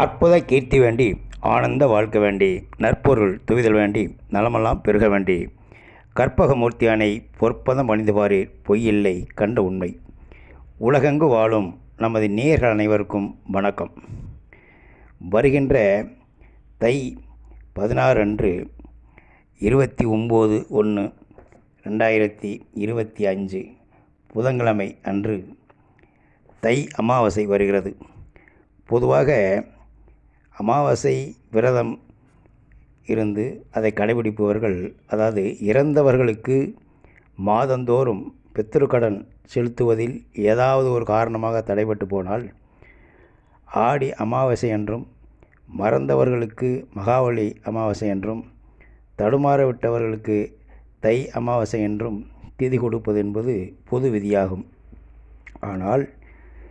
அற்புத கீர்த்தி வேண்டி ஆனந்த வாழ்க்கை வேண்டி நற்பொருள் துவிதல் வேண்டி நலமெல்லாம் பெருக வேண்டி கற்பகமூர்த்தியானை பொற்பதம் பணிந்துவாரே பொய்யில்லை கண்ட உண்மை. உலகெங்கு வாழும் நமது நேயர்கள் அனைவருக்கும் வணக்கம். வருகின்ற தை 16 அன்று 29/1/2025 புதன்கிழமை அன்று தை அமாவாசை வருகிறது. பொதுவாக அமாவாசை விரதம் இருந்து அதை கடைபிடிப்பவர்கள், அதாவது இறந்தவர்களுக்கு மாதந்தோறும் பித்ருக்கடன் செலுத்துவதில் ஏதாவது ஒரு காரணமாக தடைபட்டு போனால் ஆடி அமாவாசை என்றும், மறந்தவர்களுக்கு மகாவலி அமாவாசை என்றும், தடுமாற விட்டவர்களுக்கு தை அமாவாசை என்றும் திதி கொடுப்பது என்பது பொது விதியாகும். ஆனால்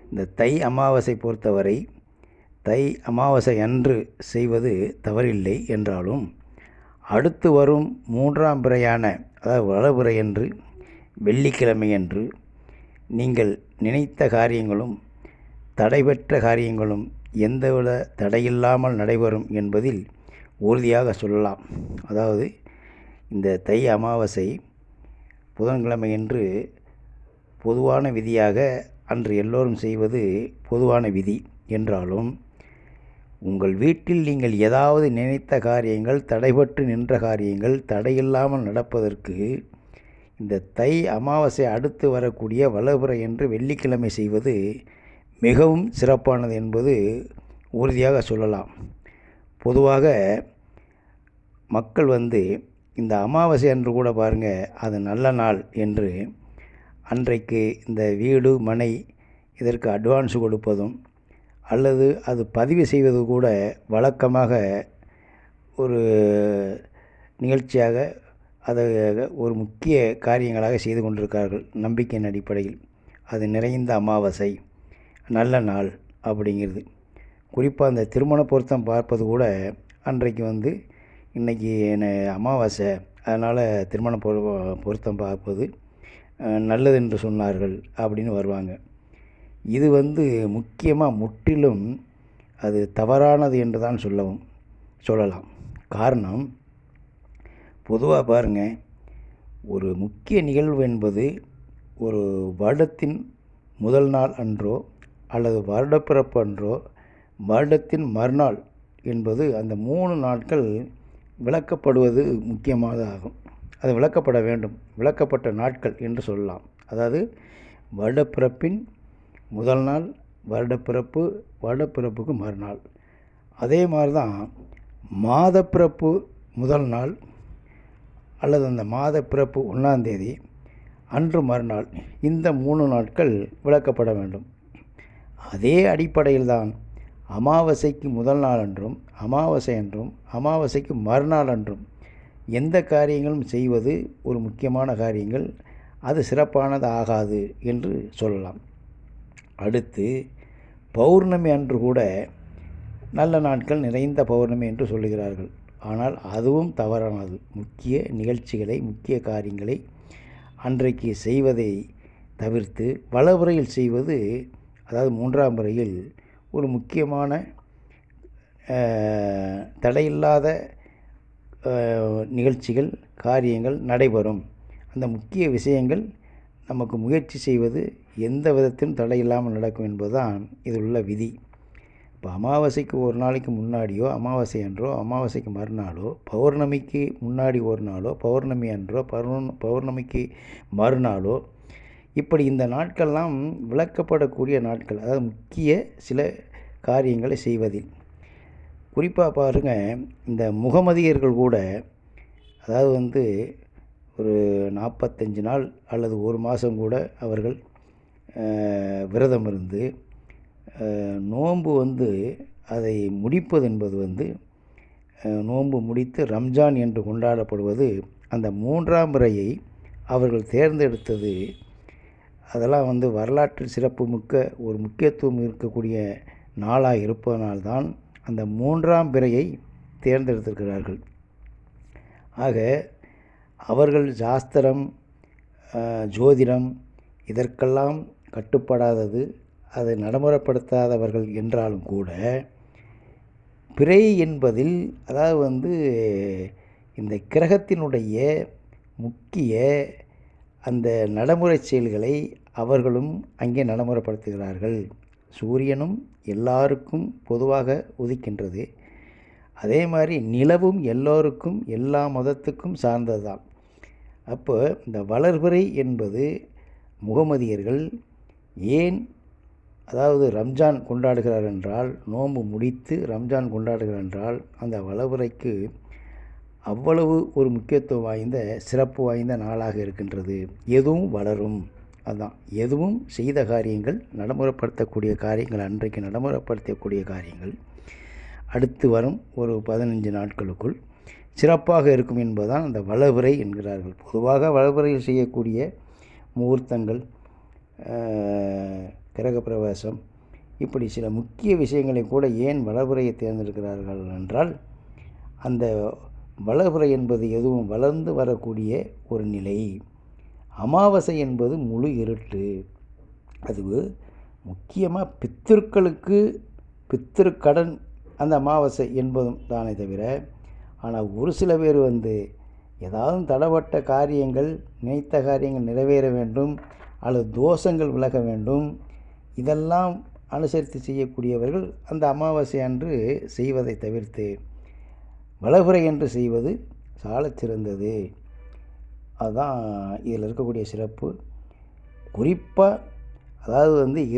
இந்த தை அமாவாசை பொறுத்தவரை தை அமாவாசை அன்று செய்வது தவறில்லை என்றாலும், அடுத்து வரும் 3ஆம் பிறையான, அதாவது வளபிறை என்று, வெள்ளிக்கிழமையன்று நீங்கள் நினைத்த காரியங்களும் தடைபெற்ற காரியங்களும் எந்தவித தடையில்லாமல் நடைபெறும் என்பதில் உறுதியாக சொல்லலாம். அதாவது இந்த தை அமாவாசை புதன்கிழமையன்று பொதுவான விதியாக அன்று எல்லோரும் செய்வது பொதுவான விதி என்றாலும், உங்கள் வீட்டில் நீங்கள் ஏதாவது நினைத்த காரியங்கள், தடைபட்டு நின்ற காரியங்கள் தடையில்லாமல் நடப்பதற்கு இந்த தை அமாவாசை அடுத்து வரக்கூடிய வளபிறை என்று வெள்ளிக்கிழமை செய்வது மிகவும் சிறப்பானது என்பது உறுதியாக சொல்லலாம். பொதுவாக மக்கள் இந்த அமாவாசை அன்று கூட பாருங்கள், அது நல்ல நாள் என்று அன்றைக்கு இந்த வீடு மனை இதற்கு அட்வான்ஸ் கொடுப்பதும் அல்லது அது பதிவு செய்வது கூட வழக்கமாக ஒரு நிகழ்ச்சியாக, அதை ஒரு முக்கிய காரியங்களாக செய்து கொண்டிருக்கிறார்கள். நம்பிக்கையின் அடிப்படையில் அது நிறைந்த அமாவாசை, நல்ல நாள் அப்படிங்கிறது. குறிப்பாக அந்த திருமண பொருத்தம் பார்ப்பது கூட அன்றைக்கு இன்றைக்கி அமாவாசை, அதனால் திருமண பொருத்தம் பார்ப்பது நல்லது என்று சொன்னார்கள் அப்படின்னு வருவாங்க. இது முக்கியமாக முற்றிலும் அது தவறானது என்று தான் சொல்லலாம். காரணம், பொதுவாக பாருங்கள், ஒரு முக்கிய நிகழ்வு என்பது ஒரு வருடத்தின் முதல் நாள் அன்றோ அல்லது வருடப்பிறப்பு அன்றோ வருடத்தின் மறுநாள் என்பது அந்த 3 நாட்கள் விளக்கப்படுவது முக்கியமானதாகும். அது விளக்கப்பட வேண்டும், விளக்கப்பட்ட நாட்கள் என்று சொல்லலாம். அதாவது வருடப்பிறப்பின் முதல் நாள், வருடப்பிறப்பு, வருடப்பிறப்புக்கு மறுநாள். அதே மாதிரி தான் மாதப்பிறப்பு முதல் நாள் அல்லது அந்த மாதப்பிறப்பு 1ஆம் தேதி அன்று மறுநாள், இந்த 3 நாட்கள் விளக்கப்பட வேண்டும். அதே அடிப்படையில் தான் அமாவாசைக்கு முதல் நாள் அன்றும், அமாவாசை அன்றும், அமாவாசைக்கு மறுநாள் அன்றும் எந்த காரியங்களும் செய்வது ஒரு முக்கியமான காரியங்கள், அது சிறப்பானது ஆகாது என்று சொல்லலாம். அடுத்து பௌர்ணமி அன்று கூட நல்ல நாட்கள், நிறைந்த பௌர்ணமி என்று சொல்லுகிறார்கள். ஆனால் அதுவும் தவறானது. முக்கிய நிகழ்ச்சிகளை, முக்கிய காரியங்களை அன்றைக்கு செய்வதை தவிர்த்து வளபிறையில் செய்வது, அதாவது 3ஆம் பிறையில் ஒரு முக்கியமான தடையில்லாத நிகழ்ச்சிகள், காரியங்கள் நடைபெறும். அந்த முக்கிய விஷயங்கள் நமக்கு முயற்சி செய்வது எந்த விதத்திலும் தடையில்லாமல் நடக்கும் என்பதுதான் இதில் உள்ள விதி. இப்போ அமாவாசைக்கு ஒரு நாளைக்கு முன்னாடியோ, அமாவாசை அன்றோ, அமாவாசைக்கு மறுநாளோ, பௌர்ணமிக்கு முன்னாடி ஒரு நாளோ, பௌர்ணமி அன்றோ, பௌர்ணமிக்கு மறுநாளோ, இப்படி இந்த நாட்கள்லாம் விளக்கப்படக்கூடிய நாட்கள். அதாவது முக்கிய சில காரியங்களை செய்வதில் குறிப்பாக பாருங்கள், இந்த முகமதியர்கள் கூட, அதாவது ஒரு 45 நாள் அல்லது ஒரு மாதம் கூட அவர்கள் விரதம் இருந்து நோன்பு அதை முடிப்பது என்பது நோன்பு முடித்து ரம்ஜான் என்று கொண்டாடப்படுவது. அந்த 3ஆம் பிறையை அவர்கள் தேர்ந்தெடுத்தது, அதெல்லாம் வரலாற்று சிறப்பு மிக்க ஒரு முக்கியத்துவம் இருக்கக்கூடிய நாளாக இருப்பதனால்தான் அந்த 3ஆம் பிறையை தேர்ந்தெடுத்திருக்கிறார்கள். ஆக அவர்கள் சாஸ்திரம், ஜோதிடம் இதற்கெல்லாம் கட்டுப்படாதது, அதை நடைமுறைப்படுத்தாதவர்கள் என்றாலும் கூட பிறை என்பதில் அதாவது இந்த கிரகத்தினுடைய முக்கிய அந்த நடைமுறை செயல்களை அவர்களும் அங்கே நடைமுறைப்படுத்துகிறார்கள். சூரியனும் எல்லாருக்கும் பொதுவாக உதிக்கின்றது. அதே மாதிரி நிலவும் எல்லோருக்கும் எல்லா மதத்துக்கும் சார்ந்தது தான். அப்போ இந்த வளர்பிறை என்பது முகமதியர்கள் ஏன் ரம்ஜான் கொண்டாடுகிறார் என்றால், நோன்பு முடித்து ரம்ஜான் கொண்டாடுகிறார் என்றால் அந்த வளர்பிறைக்கு அவ்வளவு ஒரு முக்கியத்துவம் வாய்ந்த சிறப்பு வாய்ந்த நாளாக இருக்கின்றது. எதுவும் வளரும், அதுதான் எதுவும் செய்த காரியங்கள் நடைமுறைப்படுத்தக்கூடிய காரியங்கள், அன்றைக்கு நடைமுறைப்படுத்தக்கூடிய காரியங்கள் அடுத்து வரும் ஒரு 15 நாட்களுக்குள் சிறப்பாக இருக்கும் என்பதுதான் அந்த வளர்பிறை என்கிறார்கள். பொதுவாக வளர்பிறையில் செய்யக்கூடிய முகூர்த்தங்கள், கிரகப்பிரவேசம், இப்படி சில முக்கிய விஷயங்களை கூட ஏன் வளர்பிறையை தேர்ந்தெடுக்கிறார்கள் என்றால், அந்த வளர்பிறை என்பது எதுவும் வளர்ந்து வரக்கூடிய ஒரு நிலை. அமாவாசை என்பது முழு இருட்டு. அது முக்கியமாக பித்திருக்களுக்கு பித்திருக்கடன் அந்த அமாவாசை என்பதும் தானே தவிர, ஆனால் ஒரு சில பேர் ஏதாவது தடைப்பட்ட காரியங்கள், நினைத்த காரியங்கள் நிறைவேற வேண்டும் அல்லது தோஷங்கள் விலக வேண்டும், இதெல்லாம் அனுசரித்து செய்யக்கூடியவர்கள் அந்த அமாவாசை அன்று செய்வதை தவிர்த்து வளர்பிறை என்று செய்வது சாலச் சிறந்தது. அதுதான் இதில் இருக்கக்கூடிய சிறப்பு. குறிப்பாக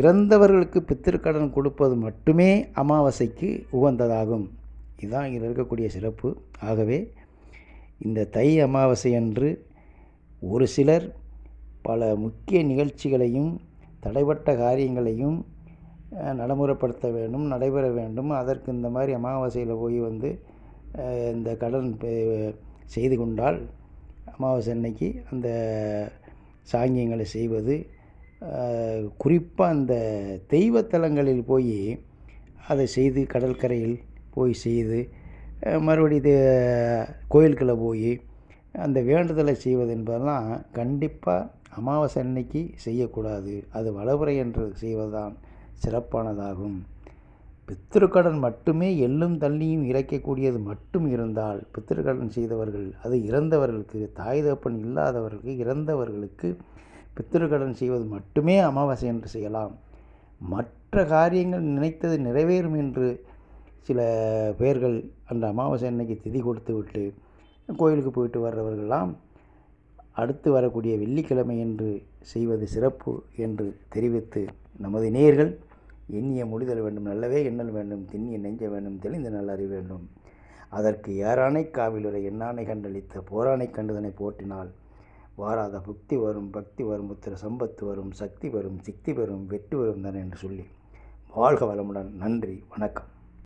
இறந்தவர்களுக்கு பித்திருக்கடன் கொடுப்பது மட்டுமே அமாவாசைக்கு உகந்ததாகும். இதுதான் இதில் இருக்கக்கூடிய சிறப்பு. ஆகவே இந்த தை அமாவாசை அன்று ஒரு சிலர் பல முக்கிய நிகழ்ச்சிகளையும் தடைப்பட்ட காரியங்களையும் நடைமுறைப்படுத்த வேண்டும், நடைபெற வேண்டும். அதற்கு இந்த மாதிரி அமாவாசையில் போய் இந்த கடன் செய்து கொண்டால் அமாவாசை அன்னைக்கு அந்த சாங்கியங்களை செய்வது, குறிப்பாக அந்த தெய்வத்தலங்களில் போய் அதை செய்து கடற்கரையில் போய் செய்து மறுபடி கோயில்களை போய் அந்த வேண்டுதலை செய்வது என்பதெல்லாம் கண்டிப்பாக அமாவாசை அன்னைக்கு செய்யக்கூடாது. அது வளர்பிறை என்று செய்வதுதான் சிறப்பானதாகும். பித்திருக்கடன் மட்டுமே எள்ளும் தள்ளியும் இறைக்கக்கூடியது மட்டும் இருந்தால், பித்திருக்கடன் செய்தவர்கள், அது இறந்தவர்களுக்கு, தாய் தகப்பன் இல்லாதவர்களுக்கு, இறந்தவர்களுக்கு பித்திருக்கடன் செய்வது மட்டுமே அமாவாசை என்று செய்யலாம். மற்ற காரியங்கள் நினைத்தது நிறைவேறும் என்று சில பேர்கள் அந்த அமாவாசை அன்னைக்கு திதி கொடுத்து விட்டு கோயிலுக்கு போயிட்டு வர்றவர்களெல்லாம் அடுத்து வரக்கூடிய வெள்ளிக்கிழமை என்று செய்வது சிறப்பு என்று தெரிவித்து, நமது நேயர்கள் எண்ணிய முடிதல் வேண்டும், நல்லவே எண்ணல் வேண்டும், திண்ணிய நெஞ்ச வேண்டும், தெளிந்த நல்ல அறிய வேண்டும். அதற்கு யாரானை காவிலுரை எண்ணானை கண்டளித்த போரானை கண்டுதனை போற்றினால் வாராத புக்தி வரும், பக்தி வரும், புத்திர சம்பத்து வரும், சக்தி வரும், சிக்தி வரும், வெற்றி வரும் தானே என்று சொல்லி வாழ்க வளமுடன். நன்றி, வணக்கம்.